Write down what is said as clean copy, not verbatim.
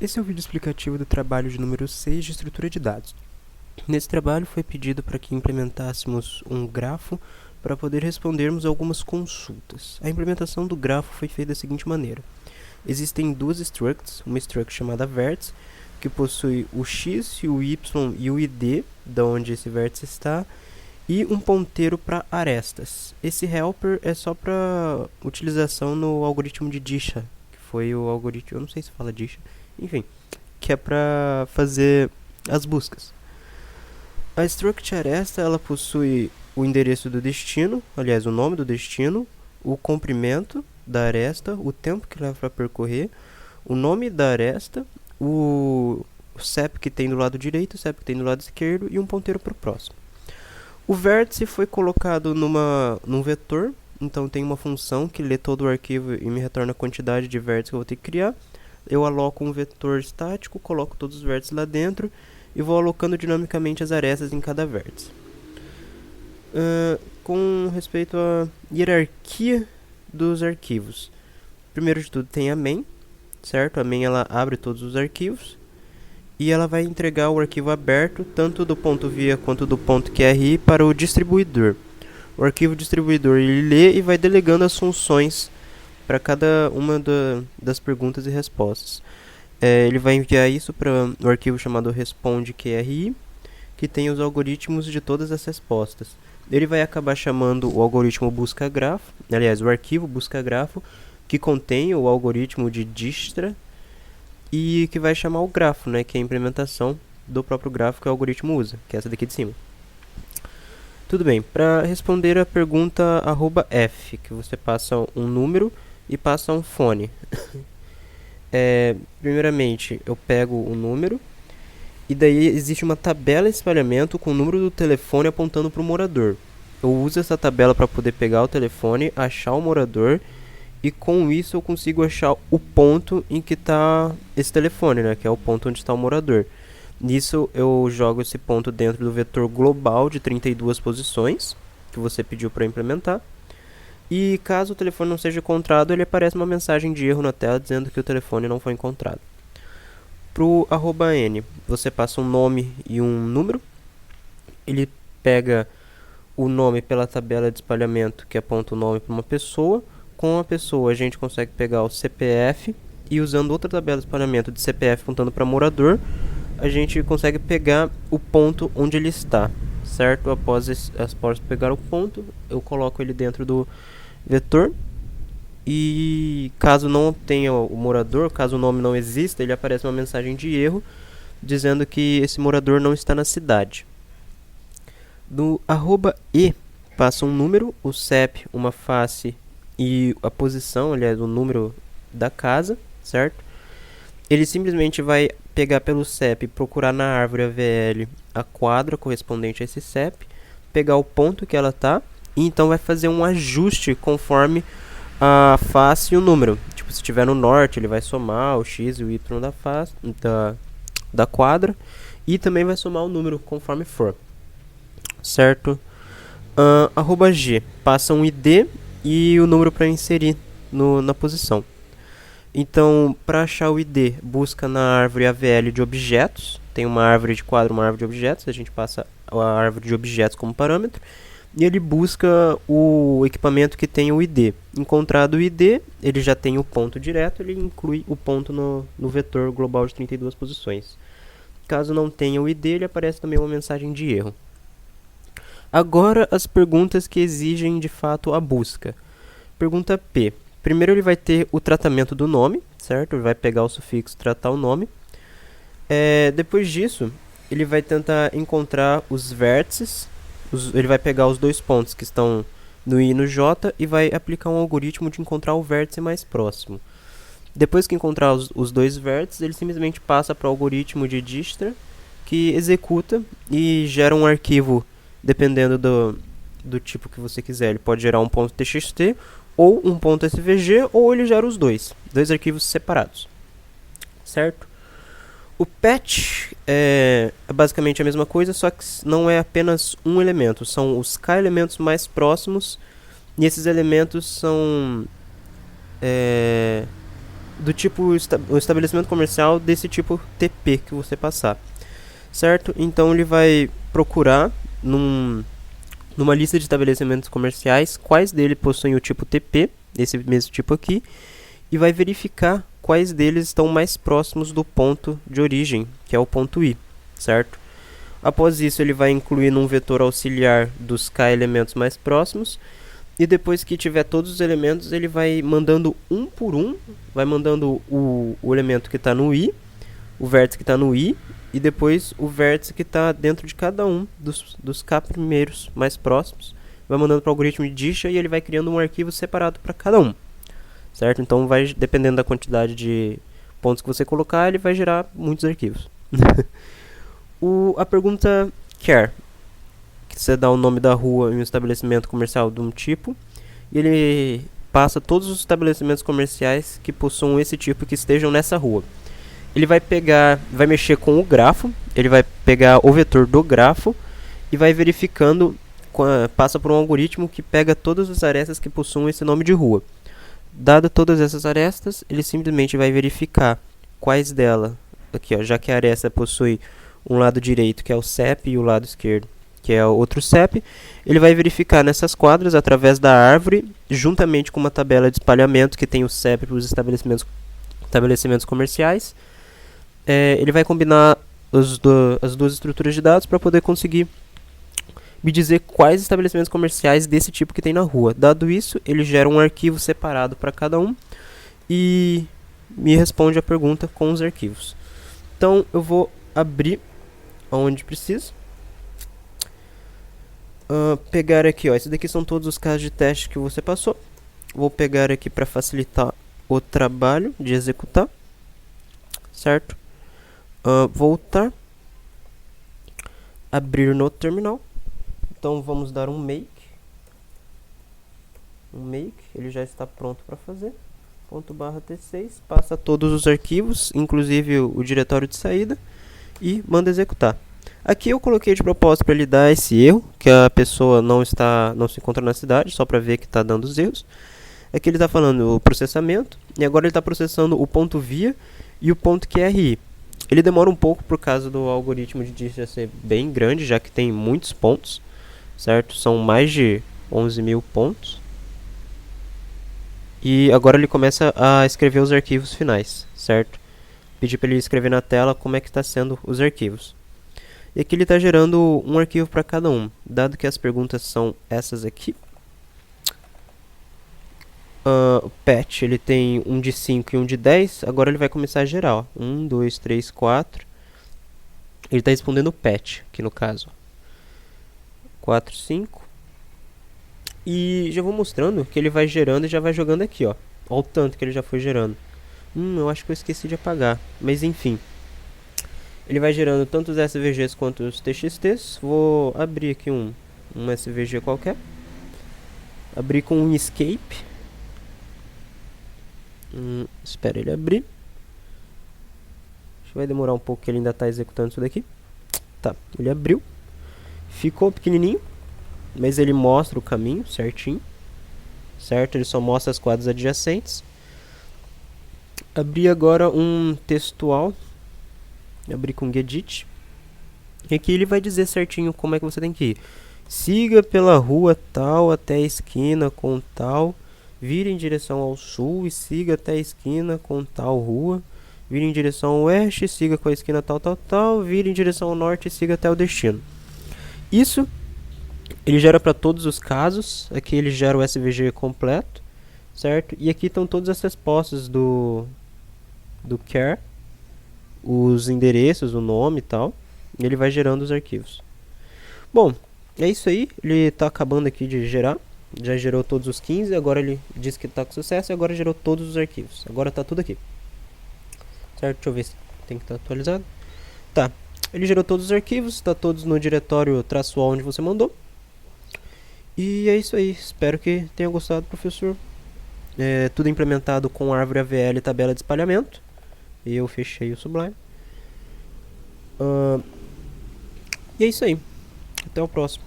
Esse é o vídeo explicativo do trabalho de número 6 de estrutura de dados. Nesse trabalho foi pedido para que implementássemos um grafo para poder respondermos algumas consultas. A implementação do grafo foi feita da seguinte maneira. Existem duas structs, uma struct chamada vértice, que possui o x, o y e o id, de onde esse vértice está, e um ponteiro para arestas. Esse helper é só para utilização no algoritmo de Disha, que foi o algoritmo, eu não sei se fala Disha, enfim, que é para fazer as buscas. A struct aresta, ela possui o endereço do destino, aliás, o nome do destino, o comprimento da aresta, o tempo que leva para percorrer, o nome da aresta, o CEP que tem do lado direito, o CEP que tem do lado esquerdo e um ponteiro para o próximo. O vértice foi colocado num vetor, então tem uma função que lê todo o arquivo e me retorna a quantidade de vértices que eu vou ter que criar. Eu aloco um vetor estático, coloco todos os vértices lá dentro e vou alocando dinamicamente as arestas em cada vértice. Com respeito à hierarquia dos arquivos, primeiro de tudo tem a main, certo? A main ela abre todos os arquivos e ela vai entregar o arquivo aberto, tanto do ponto via quanto do ponto QRI, para o distribuidor. O arquivo distribuidor ele lê e vai delegando as funções para cada uma das perguntas e respostas. Ele vai enviar isso para o arquivo chamado responde_QRI, que tem os algoritmos de todas as respostas. Ele vai acabar chamando o algoritmo busca-grafo, aliás, o arquivo busca-grafo, que contém o algoritmo de Dijkstra, e que vai chamar o grafo, né, que é a implementação do próprio grafo que o algoritmo usa, que é essa daqui de cima. Tudo bem, para responder a pergunta @f, que você passa um número e passa um fone. Primeiramente, eu pego o número, e daí existe uma tabela de espalhamento com o número do telefone apontando para o morador. Eu uso essa tabela para poder pegar o telefone, achar o morador, e com isso eu consigo achar o ponto em que está esse telefone, né, que é o ponto onde está o morador. Nisso eu jogo esse ponto dentro do vetor global de 32 posições, que você pediu para implementar. E caso o telefone não seja encontrado, ele aparece uma mensagem de erro na tela dizendo que o telefone não foi encontrado. Para o @n, você passa um nome e um número. Ele pega o nome pela tabela de espalhamento, que aponta o nome para uma pessoa. Com a pessoa, a gente consegue pegar o CPF e, usando outra tabela de espalhamento de CPF apontando para morador, a gente consegue pegar o ponto onde ele está, certo? Após pegar o ponto, eu coloco ele dentro do vetor. E caso não obtenha o morador, caso o nome não exista, ele aparece uma mensagem de erro dizendo que esse morador não está na cidade. Do @e passa um número, o CEP, uma face e a posição, aliás, o número da casa, certo? Ele simplesmente vai pegar pelo CEP e procurar na árvore AVL a quadra correspondente a esse CEP, pegar o ponto que ela está e então vai fazer um ajuste conforme a face e o número. Tipo, se estiver no norte, ele vai somar o x e o y da face da quadra e também vai somar o número conforme for, certo? @g passa um id e o número para inserir na posição. Então, para achar o id, busca na árvore AVL de objetos. Tem uma árvore de quadro, uma árvore de objetos. A gente passa a árvore de objetos como parâmetro. E ele busca o equipamento que tem o id. Encontrado o id, ele já tem o ponto direto, ele inclui o ponto no vetor global de 32 posições. Caso não tenha o id, ele aparece também uma mensagem de erro. Agora, as perguntas que exigem de fato a busca. Pergunta P. Primeiro ele vai ter o tratamento do nome, certo? Ele vai pegar o sufixo tratar o nome. Depois disso, ele vai tentar encontrar os vértices. Ele vai pegar os dois pontos que estão no I e no J e vai aplicar um algoritmo de encontrar o vértice mais próximo. Depois que encontrar os dois vértices, ele simplesmente passa para o algoritmo de Dijkstra, que executa e gera um arquivo dependendo do tipo que você quiser. Ele pode gerar um ponto .txt ou um ponto .svg, ou ele gera os dois arquivos separados, certo? O patch é basicamente a mesma coisa, só que não é apenas um elemento, são os k elementos mais próximos, e esses elementos são do tipo o estabelecimento comercial desse tipo TP que você passar, certo? Então ele vai procurar numa lista de estabelecimentos comerciais quais dele possuem o tipo TP, esse mesmo tipo aqui, e vai verificar quais deles estão mais próximos do ponto de origem, que é o ponto I, certo? Após isso, ele vai incluir num vetor auxiliar dos K elementos mais próximos, e depois que tiver todos os elementos, ele vai mandando um por um, vai mandando o elemento que está no I, o vértice que está no I, e depois o vértice que está dentro de cada um dos K primeiros mais próximos. Vai mandando para o algoritmo de Disha e ele vai criando um arquivo separado para cada um, certo? Então, dependendo da quantidade de pontos que você colocar, ele vai gerar muitos arquivos. A pergunta char, que você dá o nome da rua em um estabelecimento comercial de um tipo, e ele passa todos os estabelecimentos comerciais que possuam esse tipo que estejam nessa rua. Ele vai mexer com o grafo, ele vai pegar o vetor do grafo e vai verificando, passa por um algoritmo que pega todas as arestas que possuem esse nome de rua. Dado todas essas arestas, ele simplesmente vai verificar quais delas, aqui ó, já que a aresta possui um lado direito que é o CEP e o lado esquerdo que é outro CEP, ele vai verificar nessas quadras através da árvore, juntamente com uma tabela de espalhamento que tem o CEP para os estabelecimentos comerciais. Ele vai combinar as duas estruturas de dados para poder conseguir me dizer quais estabelecimentos comerciais desse tipo que tem na rua. Dado isso, ele gera um arquivo separado para cada um e me responde a pergunta com os arquivos. Então eu vou abrir onde preciso. Pegar aqui, ó, esses daqui são todos os casos de teste que você passou. Vou pegar aqui para facilitar o trabalho de executar, certo? Voltar, abrir no terminal. Então vamos dar um make. Ele já está pronto para fazer. ./t6, passa todos os arquivos, inclusive o diretório de saída, e manda executar. Aqui eu coloquei de propósito para ele dar esse erro, que a pessoa não se encontra na cidade, só para ver que está dando os erros. Aqui ele está falando o processamento, e agora ele está processando o ponto via e o ponto QRI. Ele demora um pouco por causa do algoritmo de Disha ser bem grande, já que tem muitos pontos, certo? São mais de 11.000 pontos. E agora ele começa a escrever os arquivos finais, certo? Pedi para ele escrever na tela como é que está sendo os arquivos. E aqui ele está gerando um arquivo para cada um. Dado que as perguntas são essas aqui. O patch ele tem um de 5 e um de 10. Agora ele vai começar a gerar. Ó. 1, 2, 3, 4. Ele está respondendo o patch, aqui no caso. 4, 5. E já vou mostrando que ele vai gerando e já vai jogando aqui, ó. Olha o tanto que ele já foi gerando. Eu acho que eu esqueci de apagar. Mas enfim. Ele vai gerando tanto os SVGs quanto os TXTs. Vou abrir aqui um SVG qualquer. Abrir com um escape. Espera ele abrir. Acho que vai demorar um pouco, que ele ainda está executando isso daqui. Tá, ele abriu. Ficou pequenininho, mas ele mostra o caminho certinho. Certo? Ele só mostra as quadras adjacentes. Abri agora um textual. Abrir com gedit. E aqui ele vai dizer certinho como é que você tem que ir. Siga pela rua tal até a esquina com tal. Vire em direção ao sul e siga até a esquina com tal rua. Vire em direção ao oeste e siga com a esquina tal, tal, tal. Vire em direção ao norte e siga até o destino. Isso ele gera para todos os casos. Aqui ele gera o SVG completo, certo? E aqui estão todas as respostas do char. Os endereços, o nome e tal. E ele vai gerando os arquivos. Bom, é isso aí. Ele está acabando aqui de gerar. Já gerou todos os 15. Agora ele diz que está com sucesso. E agora gerou todos os arquivos. Agora está tudo aqui. Certo? Deixa eu ver se tem que estar atualizado. Tá. Ele gerou todos os arquivos. Está todos no diretório -o onde você mandou. E é isso aí. Espero que tenha gostado, professor. Tudo implementado com árvore AVL e tabela de espalhamento. E eu fechei o Sublime. E é isso aí. Até o próximo.